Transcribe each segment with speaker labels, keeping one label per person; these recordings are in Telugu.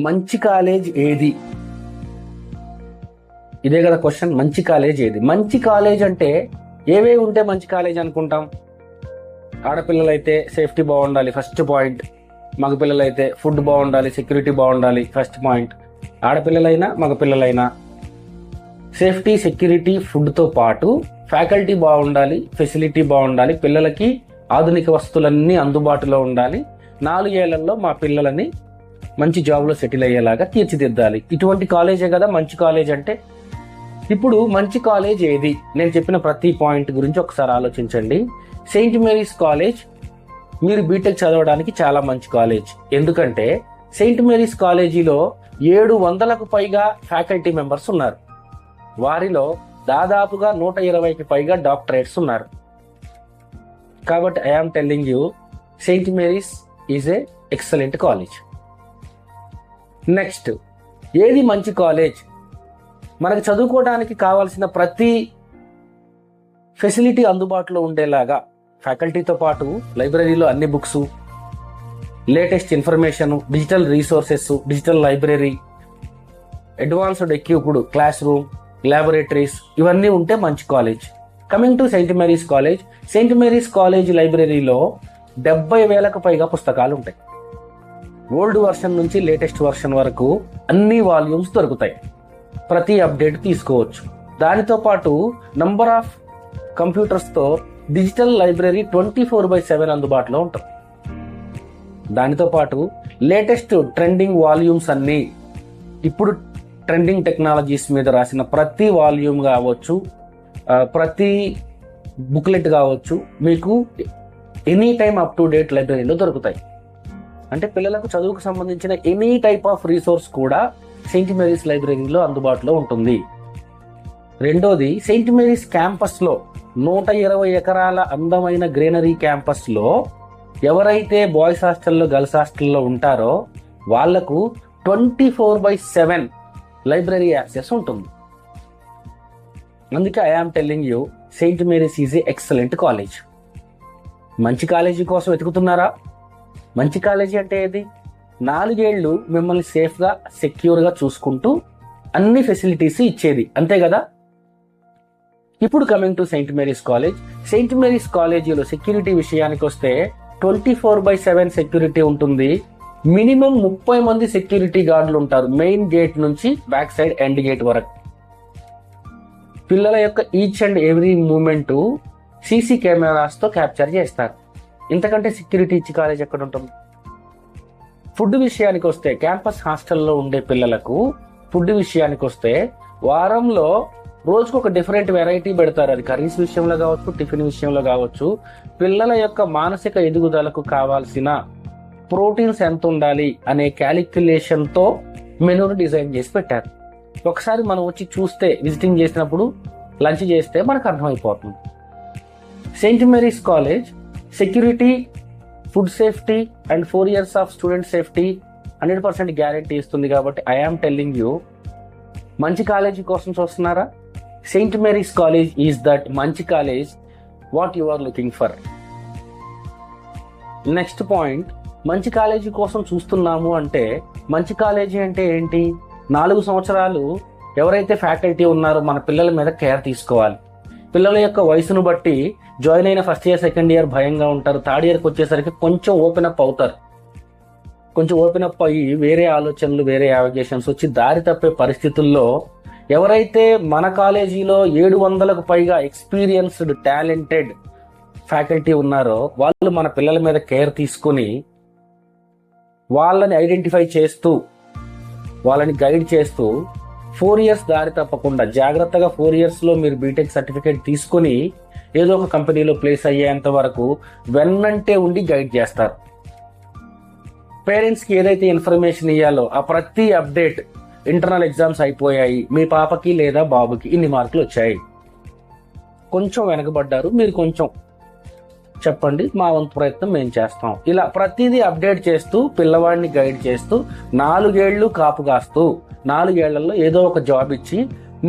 Speaker 1: మంచి కాలేజ్ ఏది? ఇదే కదా క్వశ్చన్. మంచి కాలేజ్ ఏది? మంచి కాలేజ్ అంటే ఏవే ఉంటే మంచి కాలేజ్ అనుకుంటాం? ఆడపిల్లలైతే సేఫ్టీ బాగుండాలి, ఫస్ట్ పాయింట్. మగపిల్లలైతే ఫుడ్ బాగుండాలి, సెక్యూరిటీ బాగుండాలి, ఫస్ట్ పాయింట్. ఆడపిల్లలైనా మగపిల్లలైనా సేఫ్టీ, సెక్యూరిటీ, ఫుడ్తో పాటు ఫ్యాకల్టీ బాగుండాలి, ఫెసిలిటీ బాగుండాలి, పిల్లలకి ఆధునిక వస్తువులన్నీ అందుబాటులో ఉండాలి. 4 ఏళ్లలో మా పిల్లలని మంచి జాబ్లో సెటిల్ అయ్యేలాగా తీర్చిదిద్దాలి. ఇటువంటి కాలేజే కదా మంచి కాలేజ్ అంటే. ఇప్పుడు మంచి కాలేజ్ ఏది? నేను చెప్పిన ప్రతి పాయింట్ గురించి ఒకసారి ఆలోచించండి. సెయింట్ మేరీస్ కాలేజ్ మీరు బీటెక్ చదవడానికి చాలా మంచి కాలేజ్. ఎందుకంటే సెయింట్ మేరీస్ కాలేజీలో 700కు పైగా ఫ్యాకల్టీ మెంబర్స్ ఉన్నారు. వారిలో దాదాపుగా 120కి పైగా డాక్టరేట్స్ ఉన్నారు. కాబట్టి I am telling you, Saint Mary's is a excellent college. Next, ఏది మంచి కాలేజ్? మనకు చదువుకోవడానికి కావాల్సిన ప్రతి ఫెసిలిటీ అందుబాటులో ఉండేలాగా, ఫ్యాకల్టీతో పాటు లైబ్రరీలో అన్ని books, latest information, digital resources, digital library, advanced equipped class room, laboratories, ఇవన్నీ ఉంటే మంచి college. Coming to saint Mary's college. Saint Mary's college లైబ్రరీలో 70,000కు పైగా పుస్తకాలు ఉంటాయి. ఓల్డ్ వర్షన్ నుంచి లేటెస్ట్ వర్షన్ వరకు అన్ని వాల్యూమ్స్ దొరుకుతాయి. ప్రతి అప్డేట్ తీసుకోవచ్చు. దానితో పాటు నంబర్ ఆఫ్ కంప్యూటర్స్తో డిజిటల్ లైబ్రరీ 24/7 అందుబాటులో ఉంటుంది. దానితో పాటు లేటెస్ట్ ట్రెండింగ్ వాల్యూమ్స్ అన్నీ, ఇప్పుడు ట్రెండింగ్ టెక్నాలజీస్ మీద రాసిన ప్రతి వాల్యూమ్ కావచ్చు, ప్రతి బుక్లెట్ కావచ్చు, మీకు any time up to date లైబ్రరీలో దొరుకుతాయి. అంటే పిల్లలకు చదువుకు సంబంధించిన ఎనీ టైప్ ఆఫ్ రీసోర్స్ కూడా సెయింట్ మేరీస్ లైబ్రరీలో అందుబాటులో ఉంటుంది. రెండోది, సెయింట్ మేరీస్ క్యాంపస్లో 120 ఎకరాల అందమైన గ్రీనరీ క్యాంపస్లో ఎవరైతే బాయ్స్ హాస్టల్లో, గర్ల్స్ హాస్టల్లో ఉంటారో వాళ్లకు 24/7 లైబ్రరీ యాక్సెస్ ఉంటుంది. అందుకే I am telling you, Saint Mary's is a excellent college. మంచి కాలేజీ కోసం వెతుకుతున్నారా? మంచి కాలేజీ అంటే ఏది? 4 ఏళ్ళు మిమ్మల్ని సేఫ్గా, సెక్యూర్గా చూసుకుంటూ అన్ని ఫెసిలిటీస్ ఇచ్చేది, అంతే కదా. ఇప్పుడు coming to saint Mary's college. Saint Mary's కాలేజీలో సెక్యూరిటీ విషయానికి వస్తే 24/7 సెక్యూరిటీ ఉంటుంది. మినిమం 30 మంది సెక్యూరిటీ గార్డులు ఉంటారు, మెయిన్ గేట్ నుంచి బ్యాక్ సైడ్ ఎండ్ గేట్ వరకు. పిల్లల యొక్క each and every moment CC కెమెరాస్తో క్యాప్చర్ చేస్తారు. ఇంతకంటే సెక్యూరిటీ ఇచ్చి కాలేజ్ ఎక్కడ ఉంటుంది? ఫుడ్ విషయానికి వస్తే, క్యాంపస్ హాస్టల్లో ఉండే పిల్లలకు ఫుడ్ విషయానికి వస్తే వారంలో రోజుకు ఒక డిఫరెంట్ వెరైటీ పెడతారు. అది కర్రీస్ విషయంలో కావచ్చు, టిఫిన్ విషయంలో కావచ్చు. పిల్లల యొక్క మానసిక ఎదుగుదలకు కావాల్సిన ప్రోటీన్స్ ఎంత ఉండాలి అనే క్యాలిక్యులేషన్తో మెనూను డిజైన్ చేసి పెట్టారు. ఒకసారి మనం వచ్చి చూస్తే, విజిటింగ్ చేసినప్పుడు లంచ్ చేస్తే మనకు అర్థమైపోతుంది. Saint Mary's college security, food safety and 4 years of student safety 100% guarantee ఇస్తుంది. కాబట్టి ఐఆమ్ టెల్లింగ్ యూ, మంచి కాలేజీ కోసం చూస్తున్నారా? Saint Mary's college is that మంచి college what you are looking for. Next point, మంచి కాలేజీ కోసం చూస్తున్నాము అంటే మంచి కాలేజీ అంటే ఏంటి? 4 సంవత్సరాలు ఎవరైతే ఫ్యాకల్టీ ఉన్నారో మన పిల్లల మీద కేర్ తీసుకోవాలి. పిల్లల యొక్క వయసును బట్టి జాయిన్ అయిన ఫస్ట్ ఇయర్, సెకండ్ ఇయర్ భయంగా ఉంటారు. థర్డ్ ఇయర్కి వచ్చేసరికి కొంచెం ఓపెన్ అప్ అవుతారు. కొంచెం ఓపెన్ అప్ అయ్యి వేరే ఆలోచనలు, వేరే యావిగేషన్స్ వచ్చి దారి తప్పే పరిస్థితుల్లో ఎవరైతే మన కాలేజీలో 700కు పైగా ఎక్స్పీరియన్స్డ్, టాలెంటెడ్ ఫ్యాకల్టీ ఉన్నారో వాళ్ళు మన పిల్లల మీద కేర్ తీసుకుని వాళ్ళని ఐడెంటిఫై చేస్తూ, వాళ్ళని గైడ్ చేస్తూ 4 years దారి తప్పకుండా జాగ్రత్తగా 4 yearsలో మీరు బీటెక్ సర్టిఫికేట్ తీసుకుని ఏదో ఒక కంపెనీలో ప్లేస్ అయ్యేంత వరకు వెన్నంటే ఉండి గైడ్ చేస్తారు. పేరెంట్స్కి ఏదైతే ఇన్ఫర్మేషన్ ఇవ్వాలో ఆ ప్రతి అప్డేట్, ఇంటర్నల్ ఎగ్జామ్స్ అయిపోయాయి, మీ పాపకి లేదా బాబుకి ఇన్ని మార్కులు వచ్చాయి, కొంచెం వెనకబడ్డారు, మీరు కొంచెం చెప్పండి, మా వంతు ప్రయత్నం మేము చేస్తాం. ఇలా ప్రతిదీ అప్డేట్ చేస్తూ పిల్లవాడిని గైడ్ చేస్తూ 4 ఏళ్ళు కాపు కాస్తూ 4 ఏళ్లలో ఏదో ఒక జాబ్ ఇచ్చి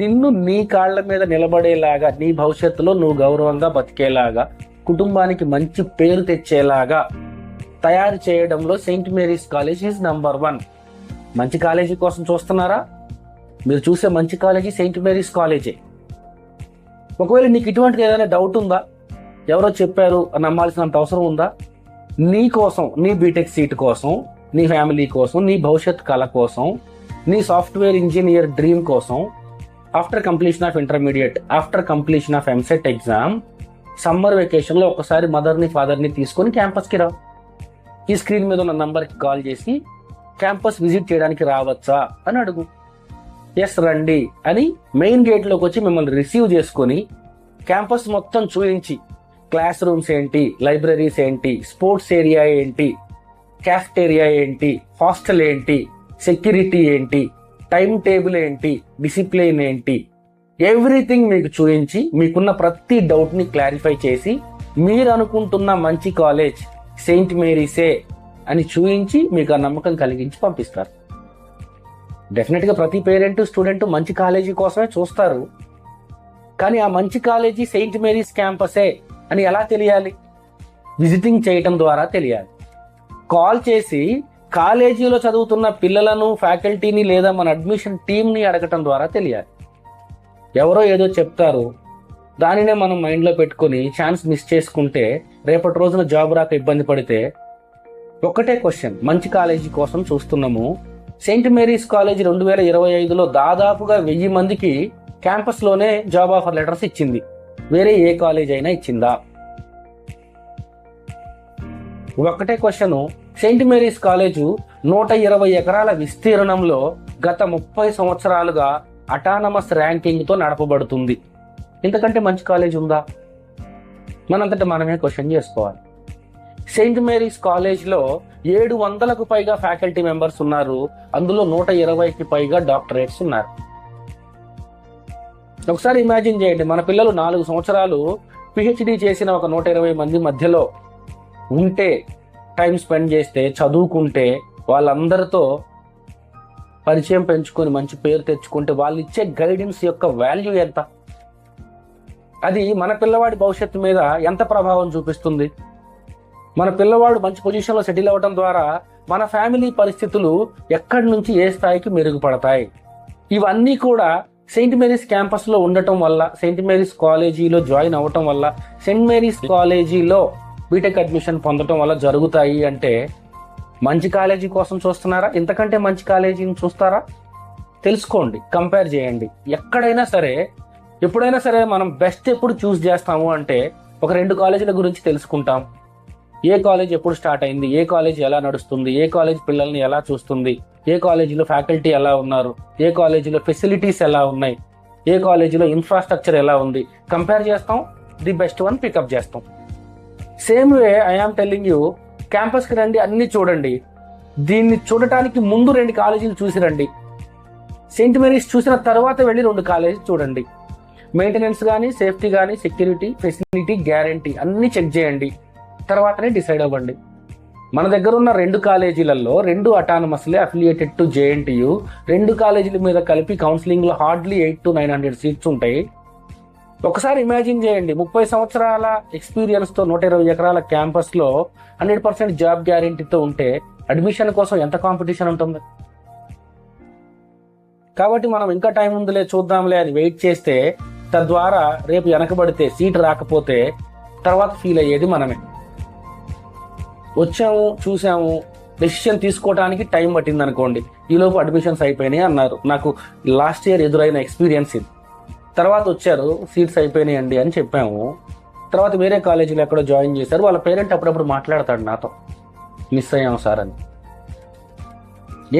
Speaker 1: నిన్ను నీ కాళ్ల మీద నిలబడేలాగా, నీ భవిష్యత్తులో నువ్వు గౌరవంగా బతికేలాగా, కుటుంబానికి మంచి పేరు తెచ్చేలాగా తయారు చేయడంలో Saint Mary's college is number 1. మంచి కాలేజీ కోసం చూస్తున్నారా? మీరు చూసే మంచి కాలేజీ సెయింట్ మేరీస్ కాలేజే. ఒకవేళ నీకు ఇటువంటిది ఏదైనా డౌట్ ఉందా, ఎవరో చెప్పారు అని నమ్మాల్సినంత అవసరం ఉందా? నీ కోసం, నీ బీటెక్ సీట్ కోసం, నీ ఫ్యామిలీ కోసం, నీ భవిష్యత్ కళ కోసం, నీ సాఫ్ట్వేర్ ఇంజనీర్ డ్రీమ్ కోసం, after completion of intermediate, after completion of EAMCET exam, summer vacation లో ఒకసారి మదర్ని ఫాదర్ని తీసుకొని క్యాంపస్కి రా. ఈ స్క్రీన్ మీద ఉన్న నంబర్కి కాల్ చేసి క్యాంపస్ విజిట్ చేయడానికి రావచ్చా అని అడుగు. ఎస్ రండి అని మెయిన్ గేట్లోకి వచ్చి మిమ్మల్ని రిసీవ్ చేసుకొని క్యాంపస్ మొత్తం చూపించి క్లాస్ రూమ్స్ ఏంటి, లైబ్రరీస్ ఏంటి, స్పోర్ట్స్ ఏరియా ఏంటి, క్యాఫ్టేరియా ఏంటి, హాస్టల్ ఏంటి, సెక్యూరిటీ ఏంటి, టైం టేబుల్ ఏంటి, డిసిప్లిన్ ఏంటి, ఎవ్రీథింగ్ మీకు చూపించి మీకున్న ప్రతి డౌట్ ని క్లారిఫై చేసి మీరు అనుకుంటున్న మంచి కాలేజ్ సెయింట్ మేరీసే అని చూపించి మీకు ఆ నమ్మకం కలిగించి పంపిస్తారు. డెఫినెట్ గా ప్రతి పేరెంట్ స్టూడెంట్ మంచి కాలేజీ కోసమే చూస్తారు. కానీ ఆ మంచి కాలేజీ సెయింట్ మేరీస్ క్యాంపసే అని ఎలా తెలియాలి? విజిటింగ్ చేయటం ద్వారా తెలియాలి. కాల్ చేసి కాలేజీలో చదువుతున్న పిల్లలను, ఫ్యాకల్టీని లేదా మన అడ్మిషన్ టీంని అడగటం ద్వారా తెలియాలి. ఎవరో ఏదో చెప్తారు, దానినే మనం మైండ్లో పెట్టుకుని ఛాన్స్ మిస్ చేసుకుంటే రేపటి రోజున జాబ్ రాక ఇబ్బంది పడితే ఒక్కటే క్వశ్చన్, మంచి కాలేజీ కోసం చూస్తున్నాము. సెయింట్ మేరీస్ కాలేజ్ 2025లో దాదాపుగా 1000 మందికి క్యాంపస్లోనే జాబ్ ఆఫర్ లెటర్స్ ఇచ్చింది. వేరే ఏ కాలేజ్ అయినా ఇచ్చిందా? ఒక్కటే క్వశ్చన్, సెయింట్ మేరీస్ కాలేజు 120 ఎకరాల విస్తీర్ణంలో గత 30 సంవత్సరాలుగా అటానమస్ ర్యాంకింగ్ తో నడపబడుతుంది. ఇంతకంటే మంచి కాలేజ్ ఉందా? మనంతటా మనమే క్వశ్చన్ చేసుకోవాలి. సెయింట్ మేరీస్ కాలేజ్లో 700కు పైగా ఫ్యాకల్టీ మెంబర్స్ ఉన్నారు. అందులో 120కి పైగా డాక్టరేట్స్ ఉన్నారు. ఒకసారి ఇమాజిన్ చేయండి, మన పిల్లలు 4 సంవత్సరాలు పిహెచ్డి చేసిన ఒక 120 మంది మధ్యలో ఉంటే, టైం స్పెండ్ చేస్తే, చదువుకుంటే, వాళ్ళందరితో పరిచయం పెంచుకొని మంచి పేరు తెచ్చుకుంటే వాళ్ళు ఇచ్చే గైడెన్స్ యొక్క వాల్యూ ఎంత? అది మన పిల్లవాడి భవిష్యత్తు మీద ఎంత ప్రభావం చూపిస్తుంది? మన పిల్లవాడు మంచి పొజిషన్లో సెటిల్ అవ్వడం ద్వారా మన ఫ్యామిలీ పరిస్థితులు ఎక్కడి నుంచి ఏ స్థాయికి మెరుగుపడతాయి. ఇవన్నీ కూడా సెయింట్ మేరీస్ క్యాంపస్లో ఉండటం వల్ల, సెయింట్ మేరీస్ కాలేజీలో జాయిన్ అవ్వటం వల్ల, సెయింట్ మేరీస్ కాలేజీలో బీటెక్ అడ్మిషన్ పొందటం వల్ల జరుగుతాయి. అంటే మంచి కాలేజీ కోసం చూస్తున్నారా? ఇంతకంటే మంచి కాలేజీని చూస్తారా? తెలుసుకోండి, కంపేర్ చేయండి. ఎక్కడైనా సరే, ఎప్పుడైనా సరే మనం బెస్ట్ ఎప్పుడు చూస్ చేస్తాము అంటే ఒక 2 కాలేజీల గురించి తెలుసుకుంటాం. ఏ కాలేజ్ ఎప్పుడు స్టార్ట్ అయింది, ఏ కాలేజ్ ఎలా నడుస్తుంది, ఏ కాలేజ్ పిల్లల్ని ఎలా చూస్తుంది, ఏ కాలేజీలో ఫ్యాకల్టీ ఎలా ఉన్నారు, ఏ కాలేజీలో ఫెసిలిటీస్ ఎలా ఉన్నాయి, ఏ కాలేజీలో ఇన్ఫ్రాస్ట్రక్చర్ ఎలా ఉంది, కంపేర్ చేస్తాం. ది బెస్ట్ వన్ పికప్ చేస్తాం. Same way I am telling you, క్యాంపస్కి రండి, అన్ని చూడండి. దీన్ని చూడటానికి ముందు 2 కాలేజీలు చూసి రండి. సెయింట్ మేరీస్ చూసిన తర్వాత వెళ్ళి 2 కాలేజీలు చూడండి. మెయింటెనెన్స్ కానీ, సేఫ్టీ కానీ, సెక్యూరిటీ, ఫెసిలిటీ, గ్యారంటీ అన్ని చెక్ చేయండి. తర్వాతనే డిసైడ్ అవ్వండి. మన దగ్గర ఉన్న 2 కాలేజీలలో 2 అటానమస్లే, అఫిలియేటెడ్ టు JNTU. 2 కాలేజీల మీద కలిపి కౌన్సిలింగ్ లో హార్డ్లీ 800 to 900 సీట్స్ ఉంటాయి. ఒకసారి ఇమాజిన్ చేయండి, 30 సంవత్సరాల ఎక్స్పీరియన్స్ తో 120 ఎకరాల క్యాంపస్ లో 100% జాబ్ గ్యారెంటీతో ఉంటే అడ్మిషన్ కోసం ఎంత కాంపిటీషన్ ఉంటుంది. కాబట్టి మనం ఇంకా టైం ఉందిలే, చూద్దాంలే అని వెయిట్ చేస్తే, తద్వారా రేపు వెనకబడితే, సీట్ రాకపోతే తర్వాత ఫీల్ అయ్యేది మనమే. వచ్చాము, చూసాము, డెసిషన్ తీసుకోవడానికి టైం పట్టింది అనుకోండి, ఈలోపు అడ్మిషన్స్ అయిపోయినాయి అన్నారు. నాకు లాస్ట్ ఇయర్ ఎదురైన ఎక్స్పీరియన్స్ ఇది. తర్వాత వచ్చారు, సీట్స్ అయిపోయినాయండి అని చెప్పాము. తర్వాత వేరే కాలేజీలో ఎక్కడో జాయిన్ చేశారు. వాళ్ళ పేరెంట్ అప్పుడప్పుడు మాట్లాడతాడు నాతో, మిస్ అయ్యాం సార్ అని.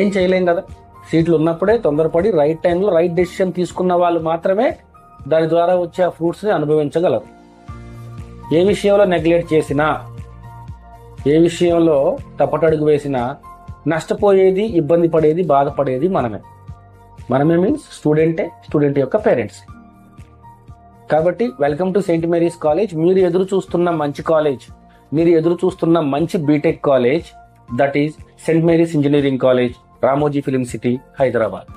Speaker 1: ఏం చేయలేం కదా, సీట్లు ఉన్నప్పుడే తొందరపడి రైట్ టైంలో రైట్ డెసిషన్ తీసుకున్న వాళ్ళు మాత్రమే దాని ద్వారా వచ్చే ఆ ఫ్రూట్స్ని అనుభవించగలరు. ఏ విషయంలో నెగ్లెక్ట్ చేసినా, ఏ విషయంలో తప్పటడుగు వేసినా నష్టపోయేది, ఇబ్బంది పడేది, బాధపడేది మనమే. మనమే మీన్స్ స్టూడెంటే, స్టూడెంట్ యొక్క పేరెంట్స్. కాబట్టి welcome to saint Mary's college. మీరు ఎదురు చూస్తున్న మంచి కాలేజ్, మీరు ఎదురు చూస్తున్న మంచి BTech college, that is saint Mary's engineering college, Ramoji film city, Hyderabad.